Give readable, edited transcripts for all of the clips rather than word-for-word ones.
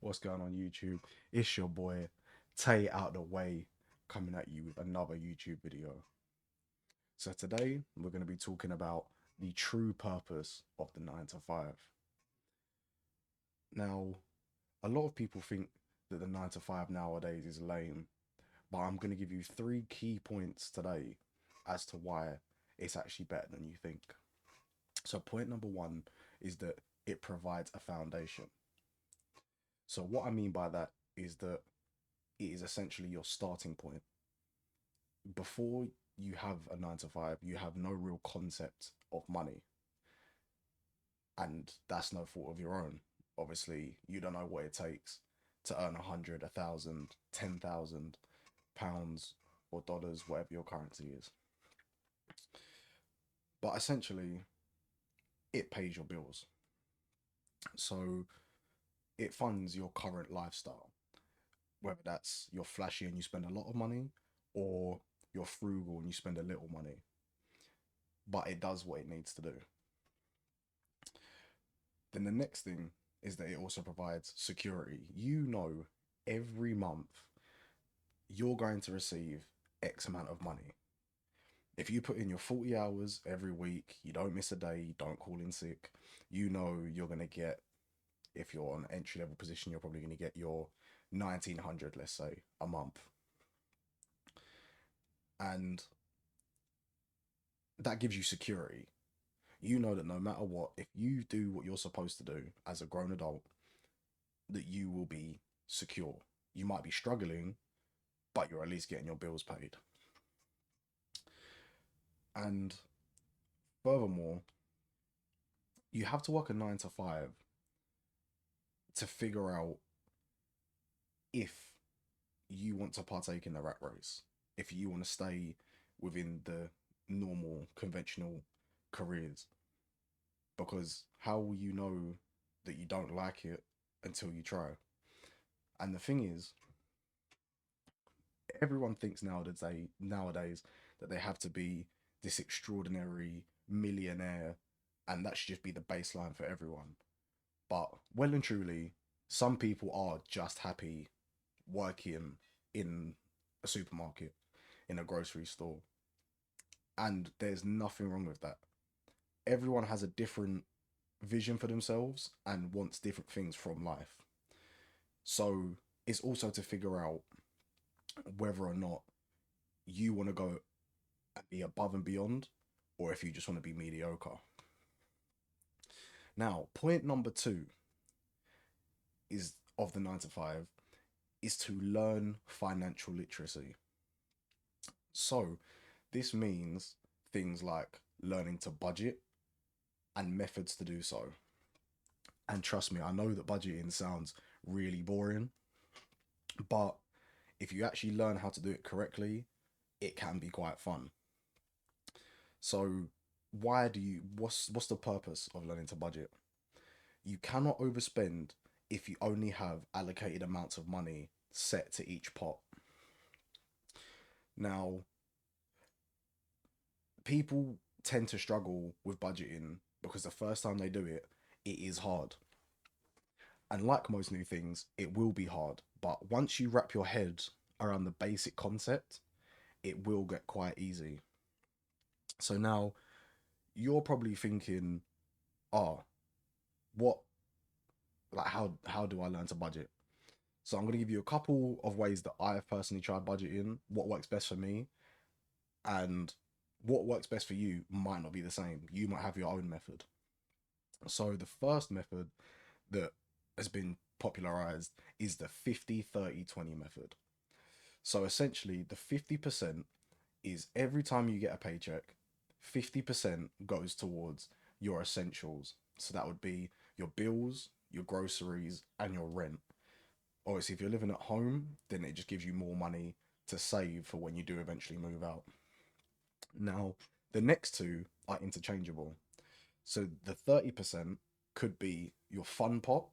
What's going on YouTube? It's your boy Tay out the way coming at you with another YouTube video. So today we're going to be talking about the true purpose of the 9 to 5. Now, a lot of people think that the 9 to 5 nowadays is lame, but I'm going to give you three key points today as to why it's actually better than you think. So point number one is that it provides a foundation. So what I mean by that is that it is essentially your starting point. Before you have a 9 to 5, you have no real concept of money. And that's no fault of your own. Obviously, you don't know what it takes to earn 100, 1,000, 10,000 pounds or dollars, whatever your currency is. But essentially, it pays your bills. So it funds your current lifestyle, whether that's you're flashy and you spend a lot of money, or you're frugal and you spend a little money. But it does what it needs to do. Then the next thing is that it also provides security. You know, every month you're going to receive X amount of money. If you put in your 40 hours every week, you don't miss a day, you don't call in sick, you know you're going to get, if you're on an entry level position, you're probably going to get your 1900, let's say, a month. And that gives you security. You know that no matter what, if you do what you're supposed to do as a grown adult, that you will be secure. You might be struggling, but you're at least getting your bills paid. And furthermore, you have to work a 9 to 5 to figure out if you want to partake in the rat race, if you want to stay within the normal, conventional careers. Because how will you know that you don't like it until you try? And the thing is, everyone thinks nowadays that they have to be this extraordinary millionaire and that should just be the baseline for everyone. But well and truly, some people are just happy working in a supermarket, in a grocery store, and there's nothing wrong with that. Everyone has a different vision for themselves and wants different things from life. So it's also to figure out whether or not you want to go and be above and beyond, or if you just want to be mediocre. Now, point number two is of the 9 to 5 is to learn financial literacy. So, this means things like learning to budget and methods to do so. And trust me, I know that budgeting sounds really boring, but if you actually learn how to do it correctly, it can be quite fun. So, what's the purpose of learning to budget? You cannot overspend if you only have allocated amounts of money set to each pot. Now, people tend to struggle with budgeting because the first time they do it, it is hard. And like most new things, it will be hard. But once you wrap your head around the basic concept, it will get quite easy. So now you're probably thinking, oh, what, like, how do I learn to budget? So I'm going to give you a couple of ways that I've personally tried budgeting, what works best for me, and what works best for you might not be the same. You might have your own method. So the first method that has been popularized is the 50/30/20 method. So essentially, the 50% is every time you get a paycheck, 50% goes towards your essentials. So that would be your bills, your groceries, and your rent. Obviously, if you're living at home, then it just gives you more money to save for when you do eventually move out. Now, the next two are interchangeable. So the 30% could be your fun pot,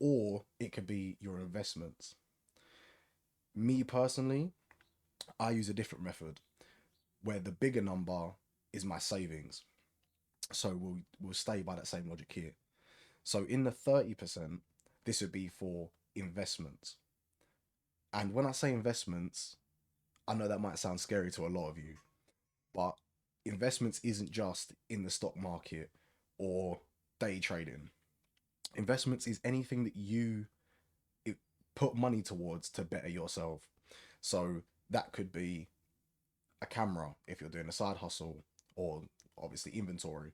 or it could be your investments. Me personally, I use a different method where the bigger number is my savings. So we'll stay by that same logic here. So in the 30%, this would be for investments. And when I say investments, I know that might sound scary to a lot of you, but investments isn't just in the stock market or day trading. Investments is anything that you put money towards to better yourself. So that could be a camera if you're doing a side hustle, or obviously inventory.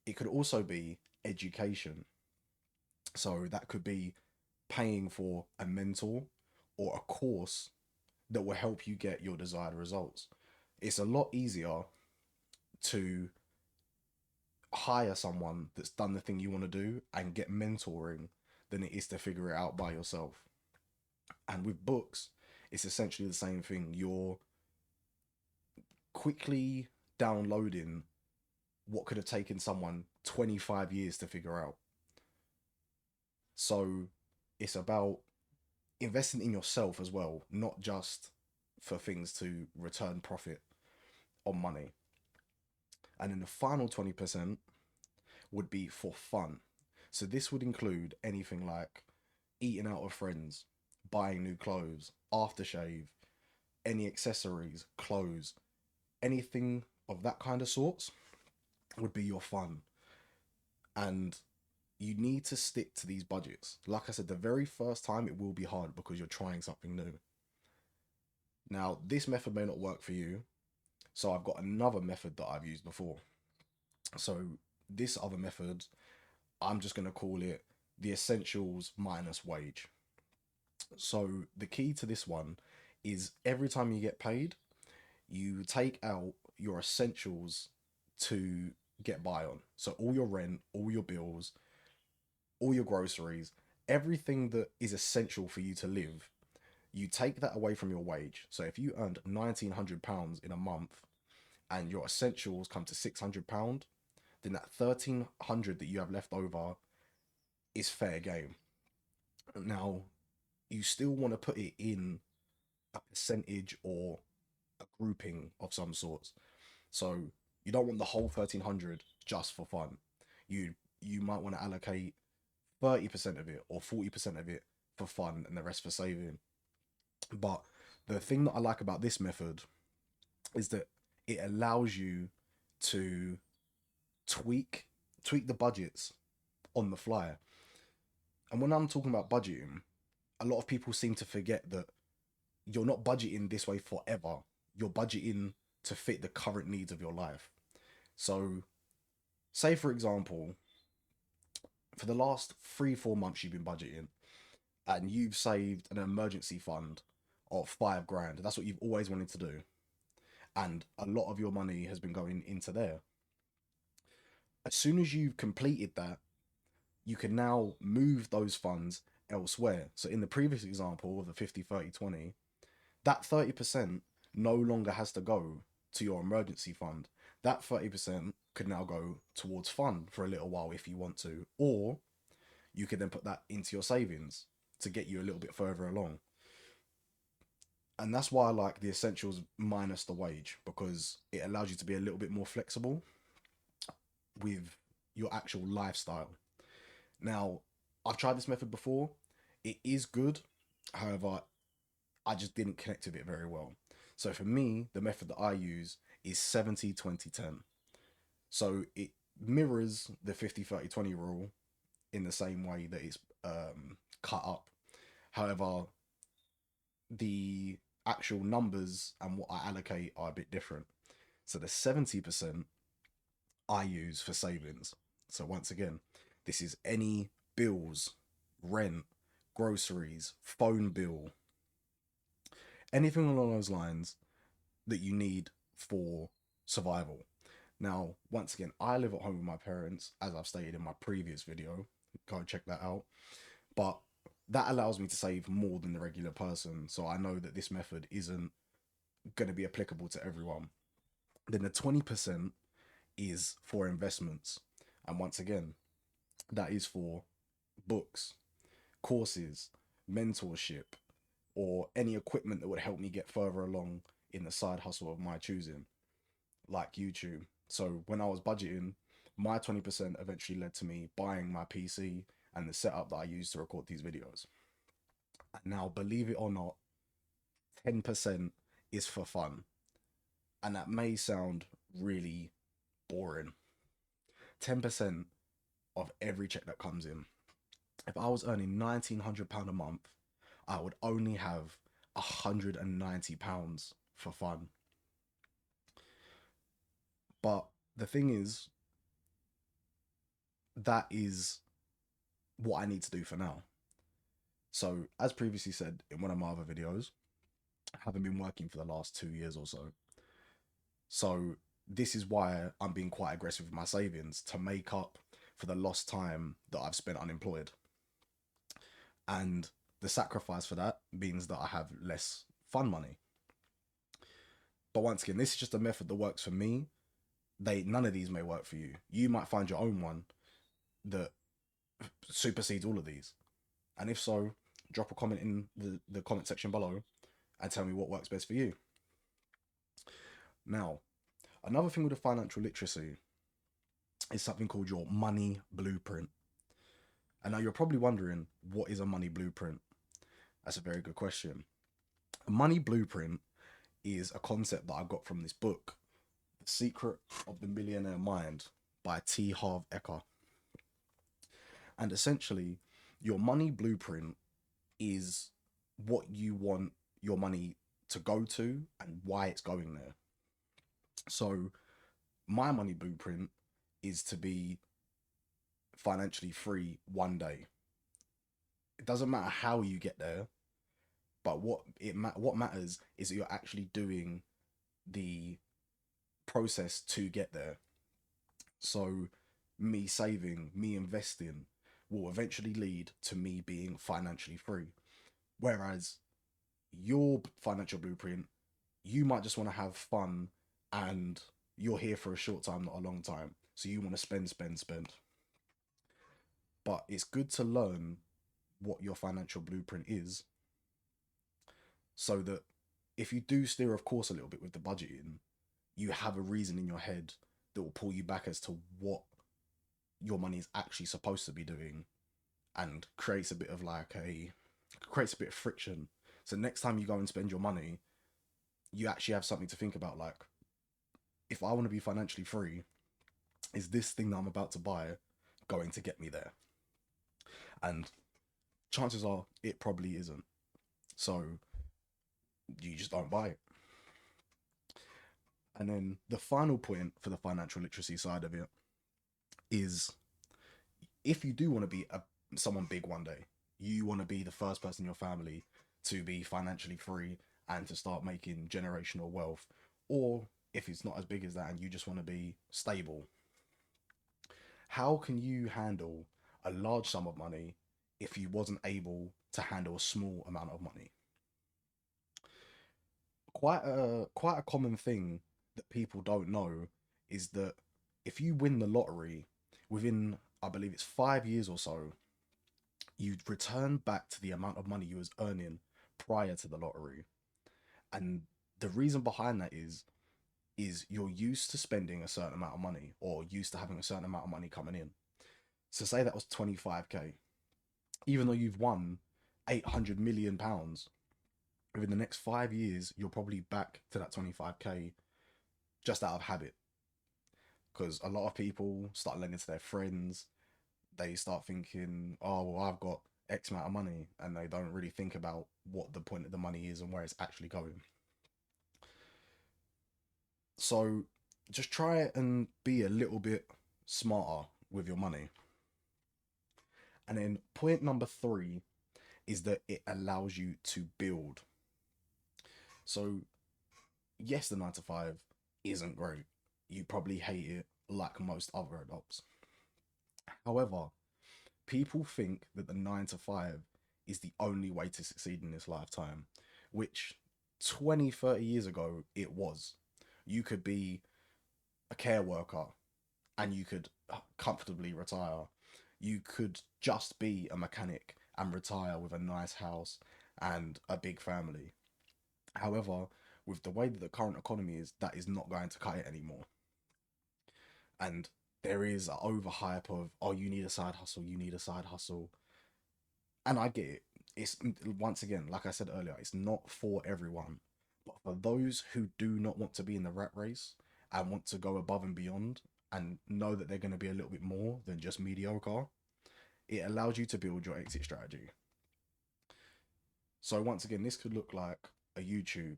It could also be education. So that could be paying for a mentor or a course that will help you get your desired results. It's a lot easier to hire someone that's done the thing you want to do and get mentoring than it is to figure it out by yourself. And with books, it's essentially the same thing. You're quickly downloading what could have taken someone 25 years to figure out. So it's about investing in yourself as well, not just for things to return profit on money. And then the final 20% would be for fun. So this would include anything like eating out with friends, buying new clothes, aftershave, any accessories, clothes, anything of that kind of sorts would be your fun. And you need to stick to these budgets. Like I said, the very first time it will be hard because you're trying something new. Now, this method may not work for you, so I've got another method that I've used before. So, this other method, I'm just going to call it the essentials minus wage. So, the key to this one is every time you get paid, you take out your essentials to get by on. So, all your rent, all your bills, all your groceries, everything that is essential for you to live, you take that away from your wage. So if you earned £1,900 in a month and your essentials come to £600, then that 1,300 that you have left over is fair game. Now, you still want to put it in a percentage or a grouping of some sorts. So you don't want the whole 1,300 just for fun. You might want to allocate 30% of it or 40% of it for fun and the rest for saving. But the thing that I like about this method is that it allows you to tweak tweak the budgets on the fly. And when I'm talking about budgeting, a lot of people seem to forget that you're not budgeting this way forever. You're budgeting to fit the current needs of your life. So, say for example, for the last 3, 4 months you've been budgeting and you've saved an emergency fund of 5 grand. That's what you've always wanted to do. And a lot of your money has been going into there. As soon as you've completed that, you can now move those funds elsewhere. So in the previous example of the 50, 30, 20, that 30% no longer has to go to your emergency fund. That 30% could now go towards fun for a little while if you want to, or you could then put that into your savings to get you a little bit further along. And that's why I like the essentials minus the wage, because it allows you to be a little bit more flexible with your actual lifestyle. Now, I've tried this method before. It is good. However, I just didn't connect with it very well. So for me, the method that I use is 70-20-10. So it mirrors the 50-30-20 rule in the same way that it's cut up. However, the actual numbers and what I allocate are a bit different. So the 70% I use for savings. So once again, this is any bills, rent, groceries, phone bill, anything along those lines that you need for survival. Now, once again, I live at home with my parents, as I've stated in my previous video. Go check that out. But that allows me to save more than the regular person. So I know that this method isn't going to be applicable to everyone. Then the 20% is for investments. And once again, that is for books, courses, mentorship, or any equipment that would help me get further along in the side hustle of my choosing, like YouTube. So when I was budgeting, my 20% eventually led to me buying my PC and the setup that I use to record these videos. And now, believe it or not, 10% is for fun. And that may sound really boring. 10% of every check that comes in. If I was earning £1,900 a month, I would only have £190 for fun. But the thing is, that is what I need to do for now. So, as previously said in one of my other videos, I haven't been working for the last 2 years or so. So, this is why I'm being quite aggressive with my savings to make up for the lost time that I've spent unemployed. And the sacrifice for that means that I have less fun money. But once again, this is just a method that works for me. None of these may work for you. You might find your own one that supersedes all of these. And if so, drop a comment in the comment section below and tell me what works best for you. Now, another thing with the financial literacy is something called your money blueprint. And now you're probably wondering, what is a money blueprint? That's a very good question. A money blueprint is a concept that I got from this book, The Secret of the Millionaire Mind by T. Harv Eker. And essentially, your money blueprint is what you want your money to go to and why it's going there. So, my money blueprint is to be financially free one day. It doesn't matter how you get there, but what matters is that you're actually doing the process to get there. So, me saving, me investing will eventually lead to me being financially free. Whereas your financial blueprint, you might just want to have fun and you're here for a short time, not a long time. So you want to spend, spend, spend. But it's good to learn what your financial blueprint is so that if you do steer off course a little bit with the budgeting, you have a reason in your head that will pull you back as to what your money is actually supposed to be doing and creates a bit of friction. So next time you go and spend your money, you actually have something to think about. Like, if I want to be financially free, is this thing that I'm about to buy going to get me there? And chances are it probably isn't. So you just don't buy it. And then the final point for the financial literacy side of it is, if you do want to be someone big one day, you want to be the first person in your family to be financially free and to start making generational wealth, or if it's not as big as that and you just want to be stable, how can you handle a large sum of money if you wasn't able to handle a small amount of money? Quite a common thing that people don't know is that if you win the lottery within, I believe it's 5 years or so, you return back to the amount of money you was earning prior to the lottery. And the reason behind that is you're used to spending a certain amount of money or used to having a certain amount of money coming in. So say that was 25k. Even though you've won £800 million, within the next 5 years, you're probably back to that 25k just out of habit. Because a lot of people start lending to their friends. They start thinking, oh, well, I've got X amount of money. And they don't really think about what the point of the money is and where it's actually going. So just try and be a little bit smarter with your money. And then point number 3 is that it allows you to build. So yes, the 9 to 5 isn't great. You probably hate it like most other adults. However, people think that the 9 to 5 is the only way to succeed in this lifetime, which 20, 30 years ago it was. You could be a care worker and you could comfortably retire. You could just be a mechanic and retire with a nice house and a big family. However, with the way that the current economy is, that is not going to cut it anymore. And there is an overhype of, oh, you need a side hustle, you need a side hustle. And I get it. it's, once again, like I said earlier, it's not for everyone. But for those who do not want to be in the rat race and want to go above and beyond and know that they're going to be a little bit more than just mediocre, it allows you to build your exit strategy. So once again, this could look like a YouTube,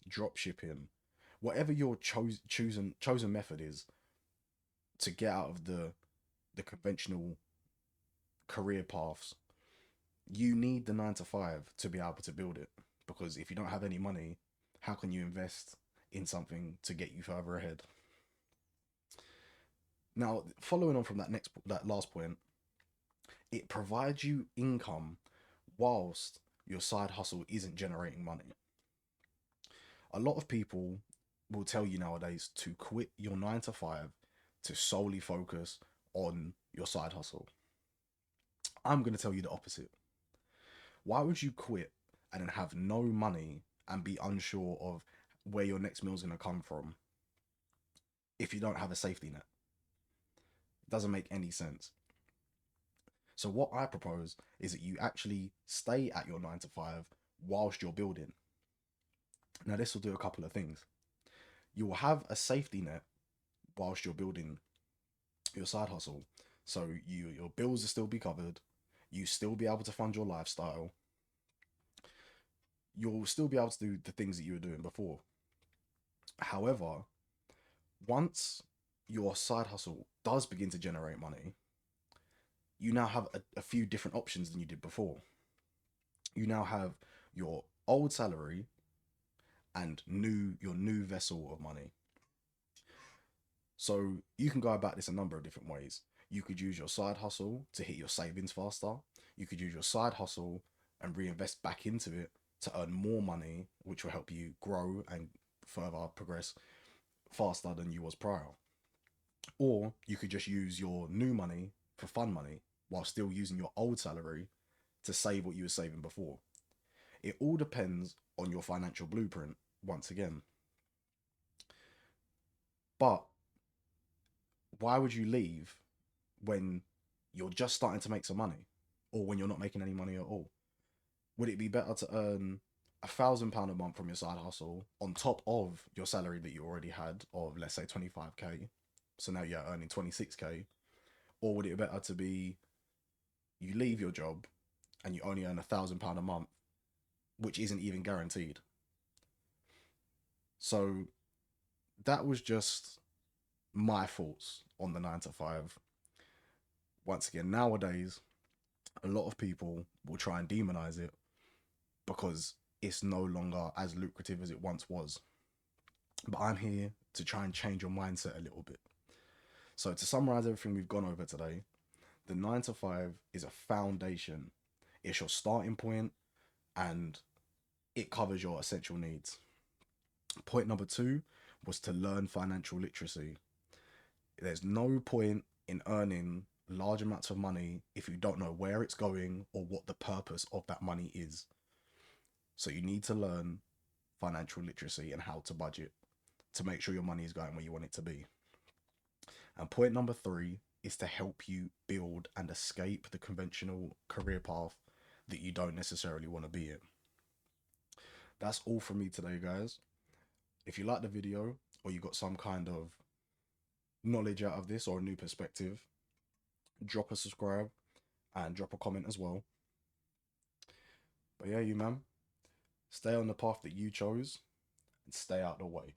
drop shipping, whatever your chosen method is to get out of the conventional career paths. You need the 9 to 5 to be able to build it, because if you don't have any money, how can you invest in something to get you further ahead? Now, following on from that last point, it provides you income whilst your side hustle isn't generating money. A lot of people will tell you nowadays to quit your 9 to 5 to solely focus on your side hustle. I'm going to tell you the opposite. Why would you quit and then have no money and be unsure of where your next meal is going to come from if you don't have a safety net? It doesn't make any sense. So what I propose is that you actually stay at your 9 to 5 whilst you're building. Now this will do a couple of things. You will have a safety net whilst you're building your side hustle. So your bills will still be covered. You still be able to fund your lifestyle. You'll still be able to do the things that you were doing before. However, once your side hustle does begin to generate money, you now have a few different options than you did before. You now have your old salary and your new vessel of money. So you can go about this a number of different ways. You could use your side hustle to hit your savings faster. You could use your side hustle and reinvest back into it to earn more money, which will help you grow and further progress faster than you was prior. Or you could just use your new money for fun money while still using your old salary to save what you were saving before. It all depends on your financial blueprint, once again. But why would you leave when you're just starting to make some money, or when you're not making any money at all? Would it be better to earn £1,000 a month from your side hustle on top of your salary that you already had of, let's say, 25k? So now you're earning 26k. Or would it be better to be you leave your job and you only earn £1,000 a month, which isn't even guaranteed? So that was just my thoughts on the 9 to 5. Once again, nowadays, a lot of people will try and demonize it because it's no longer as lucrative as it once was. But I'm here to try and change your mindset a little bit. So to summarize everything we've gone over today, the 9 to 5 is a foundation. It's your starting point and it covers your essential needs. Point number 2 was to learn financial literacy. There's no point in earning large amounts of money if you don't know where it's going or what the purpose of that money is. So you need to learn financial literacy and how to budget to make sure your money is going where you want it to be. And point number 3 is to help you build and escape the conventional career path that you don't necessarily want to be in. That's all from me today, guys. If you like the video or you got some kind of knowledge out of this or a new perspective, drop a subscribe and drop a comment as well. But yeah, you man, stay on the path that you chose and stay out the way.